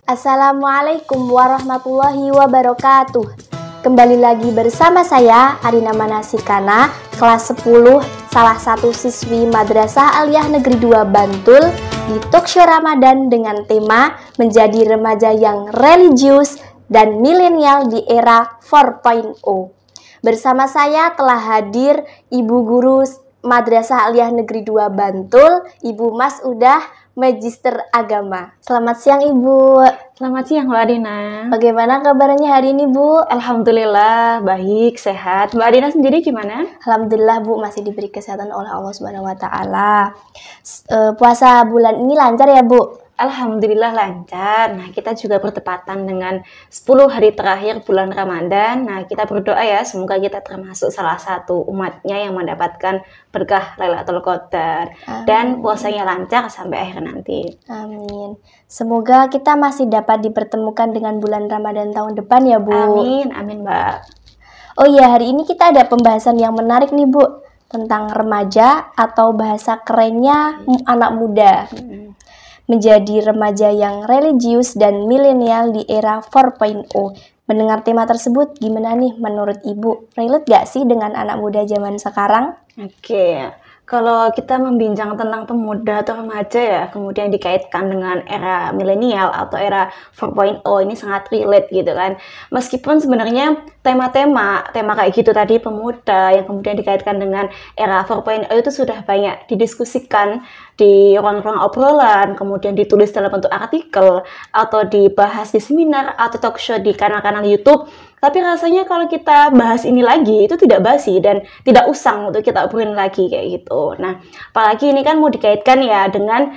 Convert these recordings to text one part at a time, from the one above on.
Assalamualaikum warahmatullahi wabarakatuh. Kembali lagi bersama saya Arina Manasikana, kelas 10, salah satu siswi Madrasah Aliyah Negeri 2 Bantul di Talkshow Ramadan dengan tema Menjadi Remaja yang Religius dan Milenial di Era 4.0. Bersama saya telah hadir Ibu Guru Madrasah Aliyah Negeri 2 Bantul, Ibu Mas'udah, Magister Agama. Selamat siang Ibu. Selamat siang Mbak Adina. Bagaimana kabarnya hari ini Bu? Alhamdulillah baik, sehat. Mbak Adina sendiri gimana? Alhamdulillah Bu, masih diberi kesehatan oleh Allah Subhanahu wa taala. Puasa bulan ini lancar ya Bu? Alhamdulillah lancar. Nah, kita juga bertepatan dengan 10 hari terakhir bulan Ramadan. Nah, kita berdoa ya, semoga kita termasuk salah satu umatnya yang mendapatkan berkah Lailatul Qadar. Dan puasanya lancar sampai akhir nanti. Amin. Semoga kita masih dapat dipertemukan dengan bulan Ramadan tahun depan ya Bu. Amin, amin Mbak. Oh iya, hari ini kita ada pembahasan yang menarik nih Bu, tentang remaja atau bahasa kerennya anak muda. Menjadi remaja yang religius dan milenial di era 4.0. Mendengar tema tersebut, gimana nih menurut Ibu? Relate gak sih dengan anak muda zaman sekarang? Oke, kalau kita membincang tentang pemuda atau remaja ya, kemudian dikaitkan dengan era milenial atau era 4.0, ini sangat relate gitu kan. Meskipun sebenarnya tema kayak gitu tadi, pemuda yang kemudian dikaitkan dengan era 4.0 itu sudah banyak didiskusikan di ruang-ruang obrolan, kemudian ditulis dalam bentuk artikel, atau dibahas di seminar atau talk show di kanal-kanal YouTube. Tapi rasanya kalau kita bahas ini lagi, itu tidak basi dan tidak usang untuk kita obrolin lagi kayak gitu. Nah, apalagi ini kan mau dikaitkan ya dengan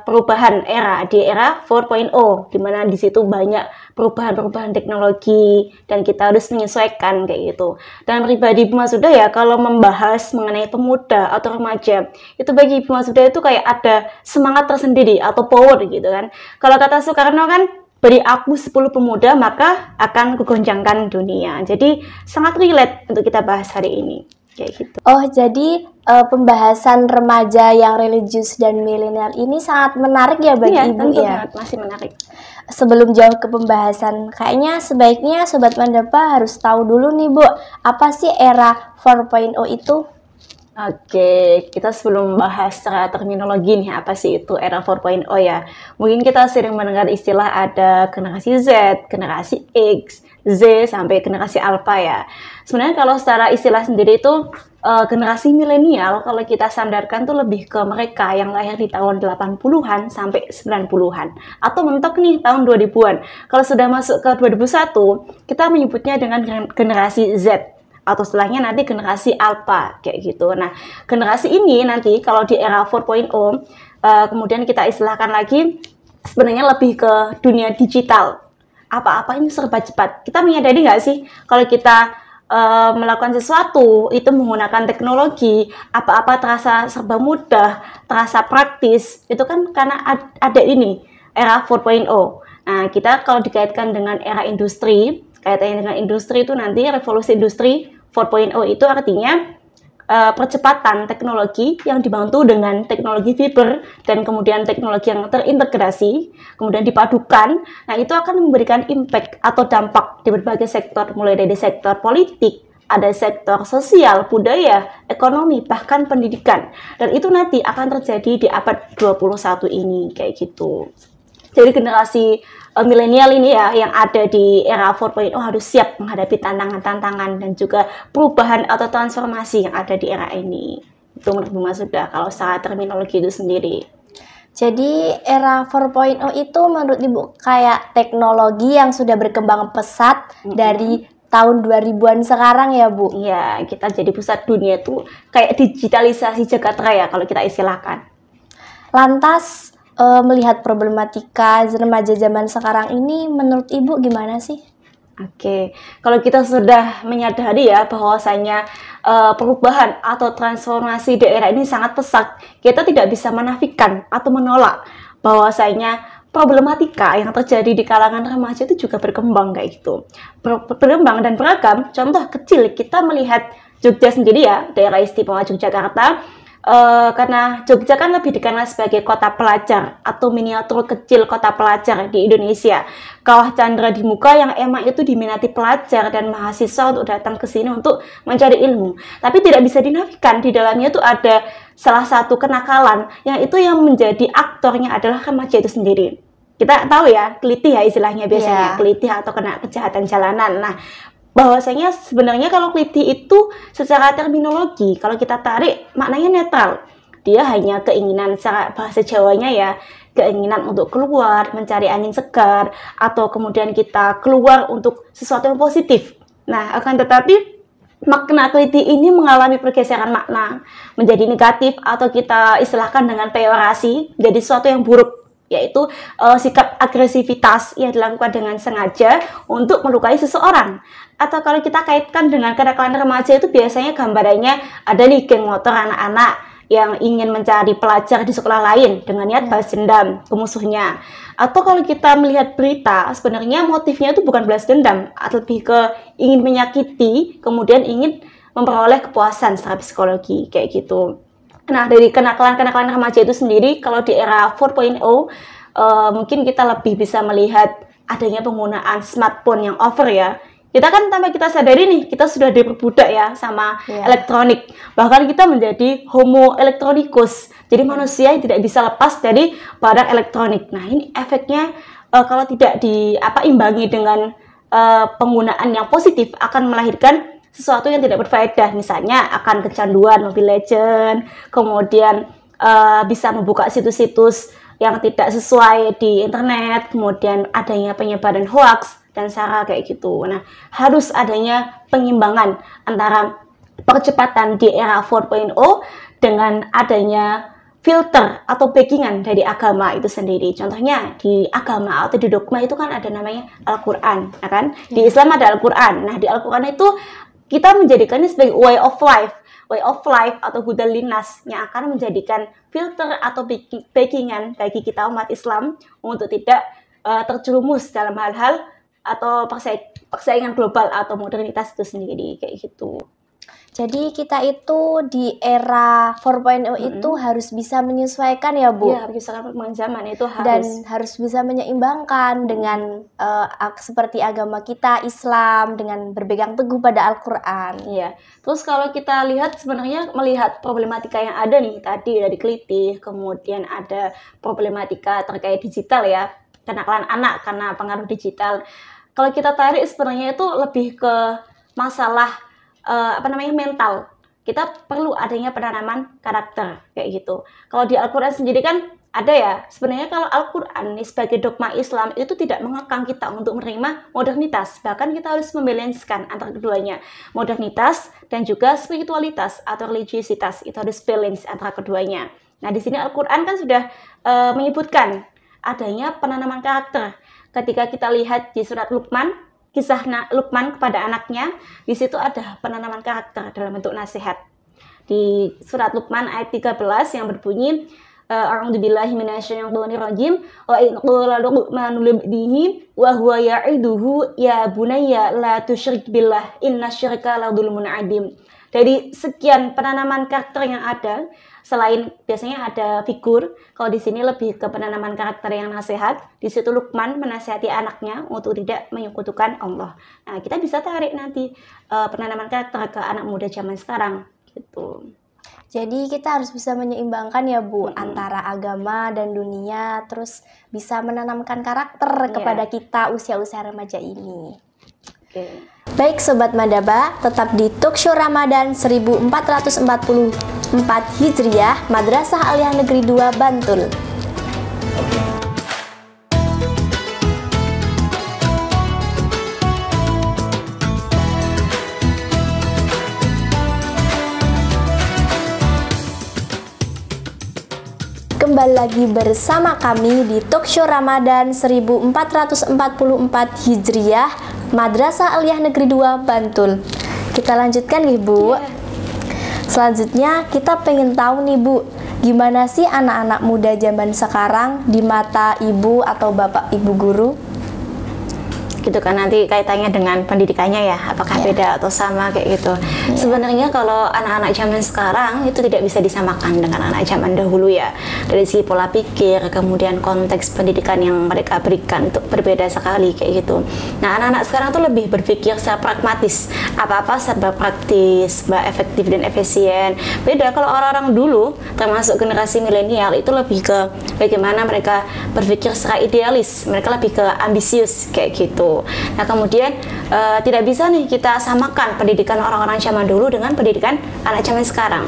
perubahan era di era 4.0, di mana di situ banyak perubahan-perubahan teknologi dan kita harus menyesuaikan kayak gitu. Dan pribadi Ibu Mas'udah ya, kalau membahas mengenai pemuda atau remaja, itu bagi Ibu Mas'udah itu kayak ada semangat tersendiri atau power gitu kan. Kalau kata Soekarno kan, beri aku 10 pemuda maka akan kugoncangkan dunia. Jadi sangat relate untuk kita bahas hari ini kayak gitu. Oh, jadi pembahasan remaja yang religius dan milenial ini sangat menarik ya bagi Ibu tentu ya? Masih menarik. Sebelum jauh ke pembahasan, kayaknya sebaiknya Sobat Mandapa harus tahu dulu nih Bu, apa sih era 4.0 itu? Oke, kita sebelum bahas secara terminologi nih, apa sih itu era 4.0 ya? Mungkin kita sering mendengar istilah ada generasi Z, generasi X, Z, sampai generasi Alpha ya. Sebenarnya kalau secara istilah sendiri itu, generasi milenial, kalau kita sandarkan tuh lebih ke mereka yang lahir di tahun 80-an sampai 90-an. Atau mentok nih tahun 2000-an. Kalau sudah masuk ke 2001, kita menyebutnya dengan generasi Z. Atau setelahnya nanti generasi Alpha kayak gitu. Nah, generasi ini nanti kalau di era 4.0 kemudian kita istilahkan lagi sebenarnya lebih ke dunia digital. Apa-apa ini serba cepat. Kita menyadari nggak sih kalau kita melakukan sesuatu itu menggunakan teknologi, apa-apa terasa serba mudah, terasa praktis. Itu kan karena ada ini era 4.0. Nah, kita kalau dikaitkan dengan era industri, kaitannya dengan industri itu nanti revolusi industri 4.0 itu artinya percepatan teknologi yang dibantu dengan teknologi fiber dan kemudian teknologi yang terintegrasi, kemudian dipadukan. Nah, itu akan memberikan impact atau dampak di berbagai sektor, mulai dari sektor politik, ada sektor sosial, budaya, ekonomi, bahkan pendidikan. Dan itu nanti akan terjadi di abad 21 ini kayak gitu. Jadi generasi milenial ini ya yang ada di era 4.0 harus siap menghadapi tantangan-tantangan dan juga perubahan atau transformasi yang ada di era ini. Itu menurut Bu Mas'udah kalau secara terminologi itu sendiri. Jadi era 4.0 itu menurut Ibu kayak teknologi yang sudah berkembang pesat dari tahun 2000-an sekarang ya Bu? Iya, kita jadi pusat dunia itu kayak digitalisasi jagat raya kalau kita istilahkan. Lantas melihat problematika remaja zaman sekarang ini menurut Ibu gimana sih? Oke, kalau kita sudah menyadari ya bahwasanya perubahan atau transformasi daerah ini sangat pesat, kita tidak bisa menafikan atau menolak bahwasanya problematika yang terjadi di kalangan remaja itu juga berkembang kayak gitu. Berkembang dan beragam. Contoh kecil kita melihat Jogja sendiri ya, daerah istimewa Yogyakarta. karena Jogja kan lebih dikenal sebagai kota pelajar atau miniatur kecil kota pelajar di Indonesia. Kawah Chandra di Muka yang emang itu diminati pelajar dan mahasiswa untuk datang ke sini untuk mencari ilmu. Tapi tidak bisa dinafikan, di dalamnya tuh ada salah satu kenakalan yang itu yang menjadi aktornya adalah remaja itu sendiri. Kita tahu ya, kelitih ya istilahnya biasanya, kelitih atau kena kejahatan jalanan. Nah, bahwasanya sebenarnya kalau kelitih itu secara terminologi, kalau kita tarik maknanya netral. Dia hanya keinginan secara bahasa Jawanya ya, keinginan untuk keluar, mencari angin segar, atau kemudian kita keluar untuk sesuatu yang positif. Nah, akan tetapi makna kelitih ini mengalami pergeseran makna menjadi negatif atau kita istilahkan dengan peyorasi, jadi sesuatu yang buruk, yaitu sikap agresivitas yang dilakukan dengan sengaja untuk melukai seseorang. Atau kalau kita kaitkan dengan kenakalan remaja itu biasanya gambarannya ada nih geng motor anak-anak yang ingin mencari pelajar di sekolah lain dengan niat balas dendam ke musuhnya. Atau kalau kita melihat berita, sebenarnya motifnya itu bukan balas dendam, atau lebih ke ingin menyakiti, kemudian ingin memperoleh kepuasan secara psikologi, kayak gitu. Nah, dari kenakalan-kenakalan remaja itu sendiri, kalau di era 4.0, mungkin kita lebih bisa melihat adanya penggunaan smartphone yang over ya. Kita kan tanpa kita sadari nih, kita sudah diperbudak ya sama elektronik. Bahkan kita menjadi homo electronicus. Jadi manusia yang tidak bisa lepas dari barang elektronik. Nah, ini efeknya kalau tidak imbangi dengan penggunaan yang positif akan melahirkan sesuatu yang tidak berfaedah, misalnya akan kecanduan Mobile Legends, kemudian bisa membuka situs-situs yang tidak sesuai di internet, kemudian adanya penyebaran hoax dan sara kayak gitu. Nah, harus adanya pengimbangan antara percepatan di era 4.0 dengan adanya filter atau backingan dari agama itu sendiri. Contohnya di agama atau di dogma itu kan ada namanya Al-Quran, ya kan? Di Islam ada Al-Quran. Nah, di Al-Quran itu kita menjadikannya sebagai way of life atau hudal linas yang akan menjadikan filter atau backingan bagi kita umat Islam untuk tidak terjerumus dalam hal-hal atau persaingan global atau modernitas itu sendiri, kayak gitu. Jadi kita itu di era 4.0 itu harus bisa menyesuaikan ya Bu? Iya, menyesuaikan perkembangan zaman itu harus. Dan harus bisa menyeimbangkan dengan seperti agama kita, Islam, dengan berpegang teguh pada Al-Quran. Iya. Terus kalau kita lihat sebenarnya melihat problematika yang ada nih tadi dari kelitih, kemudian ada problematika terkait digital ya, kenakalan anak karena pengaruh digital. Kalau kita tarik sebenarnya itu lebih ke masalah mental. Kita perlu adanya penanaman karakter kayak gitu. Kalau di Al-Quran sendiri kan ada ya, sebenarnya kalau Al-Quran sebagai dogma Islam itu tidak mengekang kita untuk menerima modernitas. Bahkan kita harus membalanskan antara keduanya, modernitas dan juga spiritualitas atau religiositas, itu harus balance antara keduanya. Nah, di sini Al-Quran kan sudah menyebutkan adanya penanaman karakter. Ketika kita lihat di surat Luqman, kisah Luqman kepada anaknya, di situ ada penanaman karakter dalam bentuk nasihat. Di surat Luqman ayat 13 yang berbunyi, A'udzubillahi minasyaitonirrajim, wa in qala Luqmanu libnihi wa huwa ya'iduhu ya bunayya la tusyrik billah innasyirka la dzulmun 'adzim. Dari sekian penanaman karakter yang ada, selain biasanya ada figur, kalau di sini lebih ke penanaman karakter yang nasihat. Di situ Luqman menasihati anaknya untuk tidak menyekutukan Allah. Nah, kita bisa tarik nanti penanaman karakter ke anak muda zaman sekarang gitu. Jadi kita harus bisa menyeimbangkan ya Bu, antara agama dan dunia, terus bisa menanamkan karakter kepada kita usia-usia remaja ini. Baik Sobat Madaba, tetap di Talkshow Ramadan 1444 Hijriah, Madrasah Aliyah Negeri 2 Bantul. Kembali lagi bersama kami di Talkshow Ramadan 1444 Hijriah, Madrasah Aliyah Negeri 2 Bantul. Kita lanjutkan nih Bu. Selanjutnya kita pengen tahu nih Bu, gimana sih anak-anak muda zaman sekarang di mata ibu atau bapak ibu guru? gitu kan, nanti kaitannya dengan pendidikannya ya, apakah beda atau sama kayak gitu. Sebenarnya kalau anak-anak zaman sekarang itu tidak bisa disamakan dengan anak zaman dahulu ya, dari segi pola pikir, kemudian konteks pendidikan yang mereka berikan itu berbeda sekali kayak gitu. Nah, anak-anak sekarang tuh lebih berpikir secara pragmatis, apa-apa serba praktis, serba efektif dan efisien. Beda kalau orang-orang dulu, termasuk generasi milenial, itu lebih ke bagaimana mereka berpikir secara idealis, mereka lebih ke ambisius kayak gitu. Nah, kemudian tidak bisa nih kita samakan pendidikan orang-orang zaman dulu dengan pendidikan anak zaman sekarang.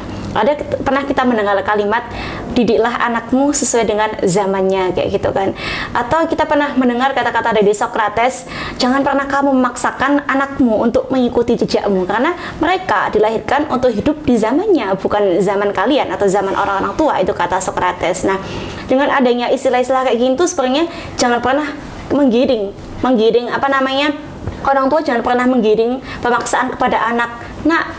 Pernah kita mendengar kalimat didiklah anakmu sesuai dengan zamannya kayak gitu kan, atau kita pernah mendengar kata-kata dari Socrates, jangan pernah kamu memaksakan anakmu untuk mengikuti jejakmu, karena mereka dilahirkan untuk hidup di zamannya, bukan zaman kalian atau zaman orang-orang tua, itu kata Socrates. Nah, dengan adanya istilah-istilah kayak gitu, sebenarnya jangan pernah menggiring orang tua, jangan pernah menggiring pemaksaan kepada anak. Nah,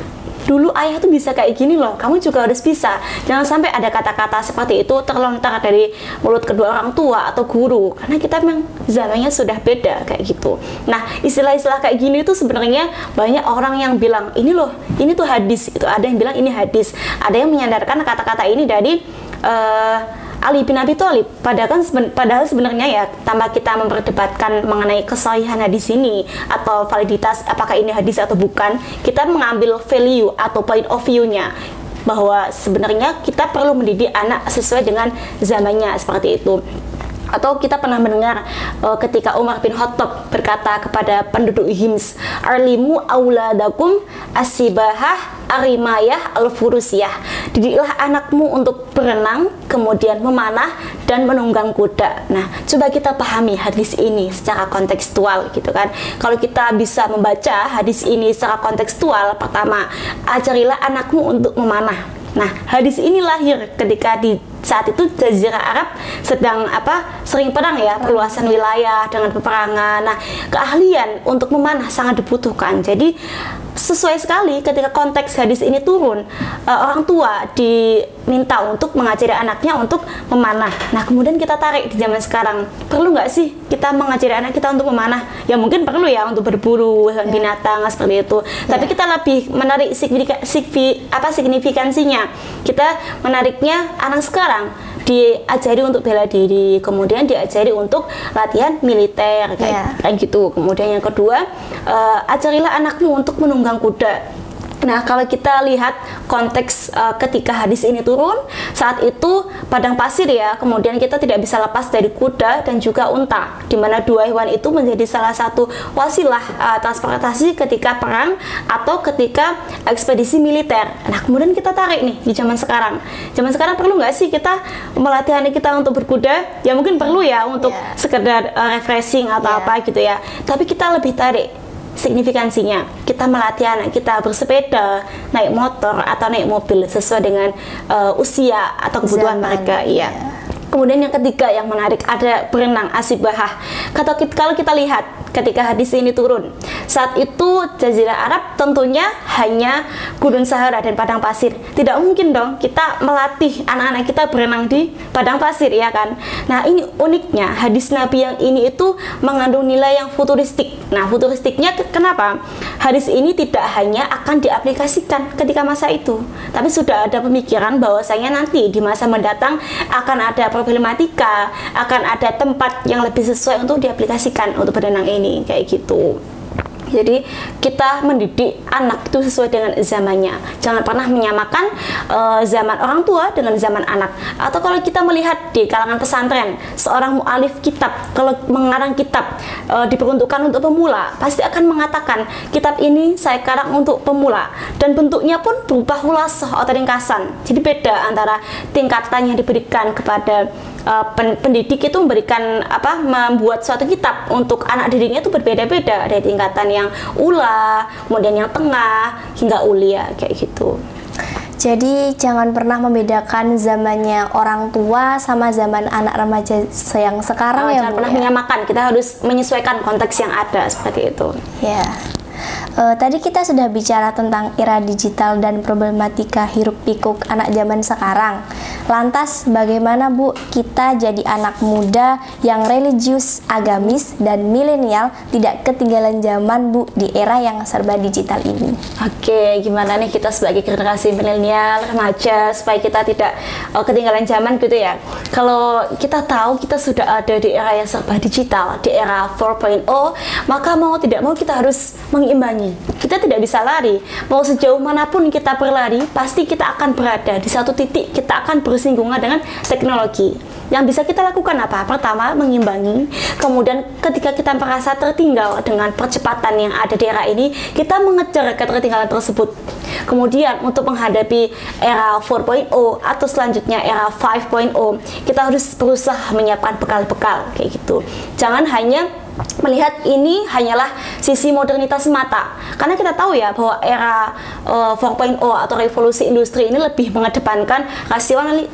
dulu ayah tuh bisa kayak gini loh, kamu juga harus bisa. Jangan sampai ada kata-kata seperti itu terlontar dari mulut kedua orang tua atau guru, karena kita memang zamannya sudah beda kayak gitu. Nah, istilah-istilah kayak gini tuh sebenarnya banyak orang yang bilang ini loh, ini tuh hadis gitu. Ada yang bilang ini hadis, ada yang menyandarkan kata-kata ini dari Ali bin Abi Thalib. Padahal sebenarnya ya, tanpa kita memperdebatkan mengenai kesahihan hadis ini atau validitas apakah ini hadis atau bukan, kita mengambil value atau point of view-nya, bahwa sebenarnya kita perlu mendidik anak sesuai dengan zamannya, seperti itu. Atau kita pernah mendengar ketika Umar bin Khattab berkata kepada penduduk Hims, arlimu auladakum asibahah arimayah al-furusiyah, didiklah anakmu untuk berenang, kemudian memanah dan menunggang kuda. Nah, coba kita pahami hadis ini secara kontekstual gitu kan. Kalau kita bisa membaca hadis ini secara kontekstual, pertama, ajarilah anakmu untuk memanah. Nah, hadis ini lahir ketika di saat itu Jazirah Arab sedang sering perang ya, perluasan wilayah dengan peperangan. Nah, keahlian untuk memanah sangat dibutuhkan. Jadi sesuai sekali ketika konteks hadis ini turun, orang tua diminta untuk mengajari anaknya untuk memanah. Nah, kemudian kita tarik di zaman sekarang, perlu nggak sih kita mengajari anak kita untuk memanah? Ya mungkin perlu ya, untuk berburu binatang seperti itu. Tapi kita lebih menarik signifikansinya. Kita menariknya anak sekarang diajari untuk bela diri, kemudian diajari untuk latihan militer kayak gitu. Kemudian yang kedua, ajarilah anakmu untuk menunggang kuda. Nah, kalau kita lihat konteks ketika hadis ini turun, saat itu padang pasir ya, kemudian kita tidak bisa lepas dari kuda dan juga unta, di mana dua hewan itu menjadi salah satu wasilah transportasi ketika perang atau ketika ekspedisi militer. Nah, kemudian kita tarik nih di zaman sekarang. Zaman sekarang perlu nggak sih kita melatih anak kita untuk berkuda? Ya mungkin perlu ya, untuk sekedar refreshing atau apa gitu ya. Tapi kita lebih tarik signifikansinya, kita melatih anak kita bersepeda, naik motor atau naik mobil sesuai dengan usia atau kebutuhan mereka. Kemudian yang ketiga yang menarik, ada berenang asibahah. Kalau kita lihat ketika hadis ini turun, saat itu Jazirah Arab tentunya hanya Gurun Sahara dan padang pasir. Tidak mungkin dong kita melatih anak-anak kita berenang di padang pasir, ya kan? Nah, ini uniknya hadis Nabi yang ini itu mengandung nilai yang futuristik. Nah, futuristiknya kenapa? Hadis ini tidak hanya akan diaplikasikan ketika masa itu, tapi sudah ada pemikiran bahwasanya nanti di masa mendatang akan ada problematika, akan ada tempat yang lebih sesuai untuk diaplikasikan untuk berenang ini, kayak gitu. Jadi kita mendidik anak itu sesuai dengan zamannya. Jangan pernah menyamakan zaman orang tua dengan zaman anak. Atau kalau kita melihat di kalangan pesantren, seorang mu'alif kitab, kalau mengarang kitab diperuntukkan untuk pemula, pasti akan mengatakan kitab ini saya karang untuk pemula, dan bentuknya pun berupa hulasah atau ringkasan. Jadi beda antara tingkatan yang diberikan kepada pendidik itu membuat suatu kitab untuk anak didiknya itu berbeda-beda, dari tingkatan yang ula, kemudian yang tengah hingga ulia kayak gitu. Jadi jangan pernah membedakan zamannya orang tua sama zaman anak remaja yang sekarang ya, jangan pernah menyamakan, kita harus menyesuaikan konteks yang ada, seperti itu. Ya. Tadi kita sudah bicara tentang era digital dan problematika hiruk pikuk anak zaman sekarang. Lantas bagaimana Bu kita jadi anak muda yang religius, agamis, dan milenial tidak ketinggalan zaman Bu di era yang serba digital ini? Oke, gimana nih kita sebagai generasi milenial, remaja, supaya kita tidak ketinggalan zaman gitu ya. Kalau kita tahu kita sudah ada di era yang serba digital, di era 4.0, maka mau tidak mau kita harus mengimbangi. Kita tidak bisa lari. Mau sejauh manapun kita berlari, pasti kita akan berada di satu titik, kita akan bersinggungan dengan teknologi. Yang bisa kita lakukan apa? Pertama, mengimbangi. Kemudian ketika kita merasa tertinggal dengan percepatan yang ada di era ini, kita mengejar ketertinggalan tersebut. Kemudian untuk menghadapi era 4.0 atau selanjutnya era 5.0, kita harus berusaha menyiapkan bekal-bekal kayak gitu. Jangan hanya melihat ini hanyalah sisi modernitas semata, karena kita tahu ya bahwa era 4.0 atau revolusi industri ini lebih mengedepankan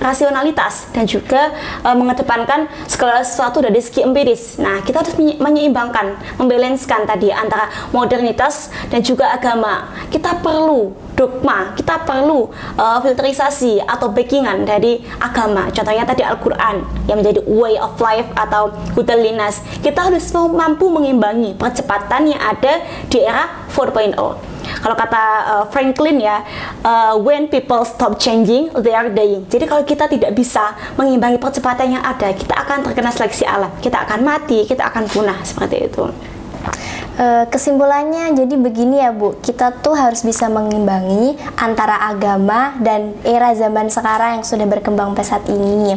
rasionalitas dan juga mengedepankan segala sesuatu dari segi empiris. Nah, kita harus menyeimbangkan, membalanskan tadi antara modernitas dan juga agama. Kita perlu dogma, kita perlu filterisasi atau backingan dari agama. Contohnya tadi Al-Quran yang menjadi way of life atau godliness. Kita harus mampu mengimbangi percepatan yang ada di era 4.0. Kalau kata Franklin ya, when people stop changing, they are dying. Jadi kalau kita tidak bisa mengimbangi percepatan yang ada, kita akan terkena seleksi alam. Kita akan mati, kita akan punah, seperti itu. Kesimpulannya jadi begini ya Bu, kita tuh harus bisa mengimbangi antara agama dan era zaman sekarang yang sudah berkembang pesat ini.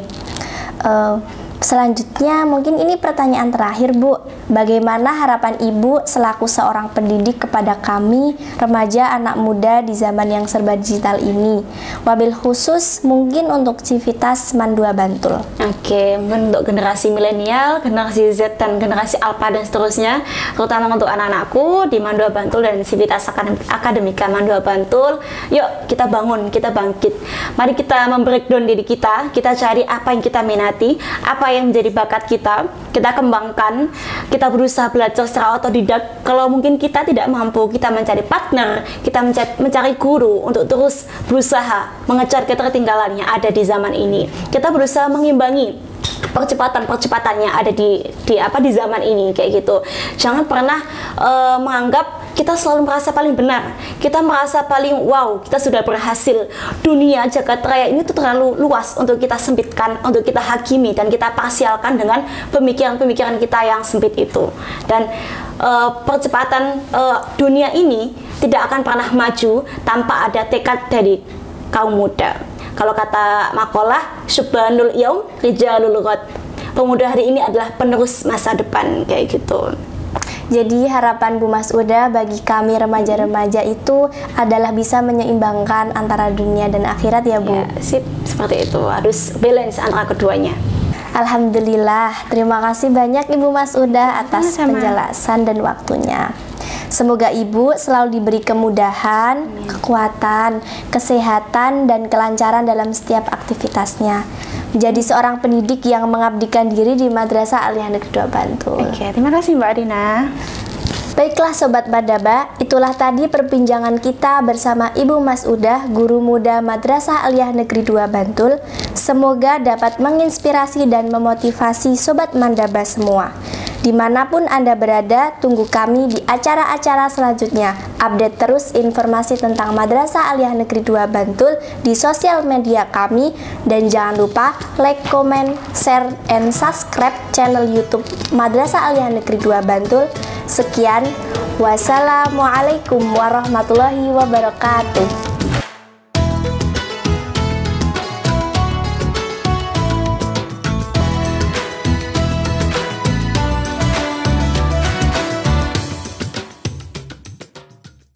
Selanjutnya mungkin ini pertanyaan terakhir Bu, bagaimana harapan Ibu selaku seorang pendidik kepada kami remaja anak muda di zaman yang serba digital ini, wabil khusus mungkin untuk Civitas MAN 2 Bantul? Oke, mungkin untuk generasi milenial, generasi Z dan generasi Alpha dan seterusnya, terutama untuk anak-anakku di MAN 2 Bantul dan Civitas Akademika MAN 2 Bantul, yuk kita bangun, kita bangkit. Mari kita membreakdown diri kita cari apa yang kita minati, apa yang menjadi bakat kita kembangkan, kita berusaha belajar secara otodidak. Kalau mungkin kita tidak mampu, kita mencari partner, kita mencari guru untuk terus berusaha mengejar ketertinggalan yang ada di zaman ini. Kita berusaha mengimbangi percepatan yang ada di zaman ini kayak gitu. Jangan pernah menganggap kita selalu merasa paling benar, kita merasa paling wow, kita sudah berhasil. Dunia jagat raya ini tuh terlalu luas untuk kita sempitkan, untuk kita hakimi dan kita parsialkan dengan pemikiran-pemikiran kita yang sempit itu. Dan percepatan dunia ini tidak akan pernah maju tanpa ada tekad dari kaum muda. Kalau kata makalah, syubhanul yaum rijalul ghad. Pemuda hari ini adalah penerus masa depan kayak gitu. Jadi harapan Bu Mas'udah bagi kami remaja-remaja itu adalah bisa menyeimbangkan antara dunia dan akhirat ya Bu? Ya, sip, seperti itu. Harus balance antara keduanya. Alhamdulillah, terima kasih banyak Ibu Mas'udah atas penjelasan dan waktunya. Semoga Ibu selalu diberi kemudahan, kekuatan, kesehatan, dan kelancaran dalam setiap aktivitasnya. Menjadi seorang pendidik yang mengabdikan diri di Madrasah Aliyah Negeri 2 Bantul. Oke, terima kasih Mbak Adina. Baiklah Sobat Madaba, itulah tadi perbincangan kita bersama Ibu Mas'udah, Guru Muda Madrasah Aliyah Negeri 2 Bantul. Semoga dapat menginspirasi dan memotivasi Sobat Madaba semua. Dimanapun Anda berada, tunggu kami di acara-acara selanjutnya. Update terus informasi tentang Madrasah Aliyah Negeri 2 Bantul di sosial media kami. Dan jangan lupa like, comment, share, and subscribe channel YouTube Madrasah Aliyah Negeri 2 Bantul. Sekian, wassalamualaikum warahmatullahi wabarakatuh.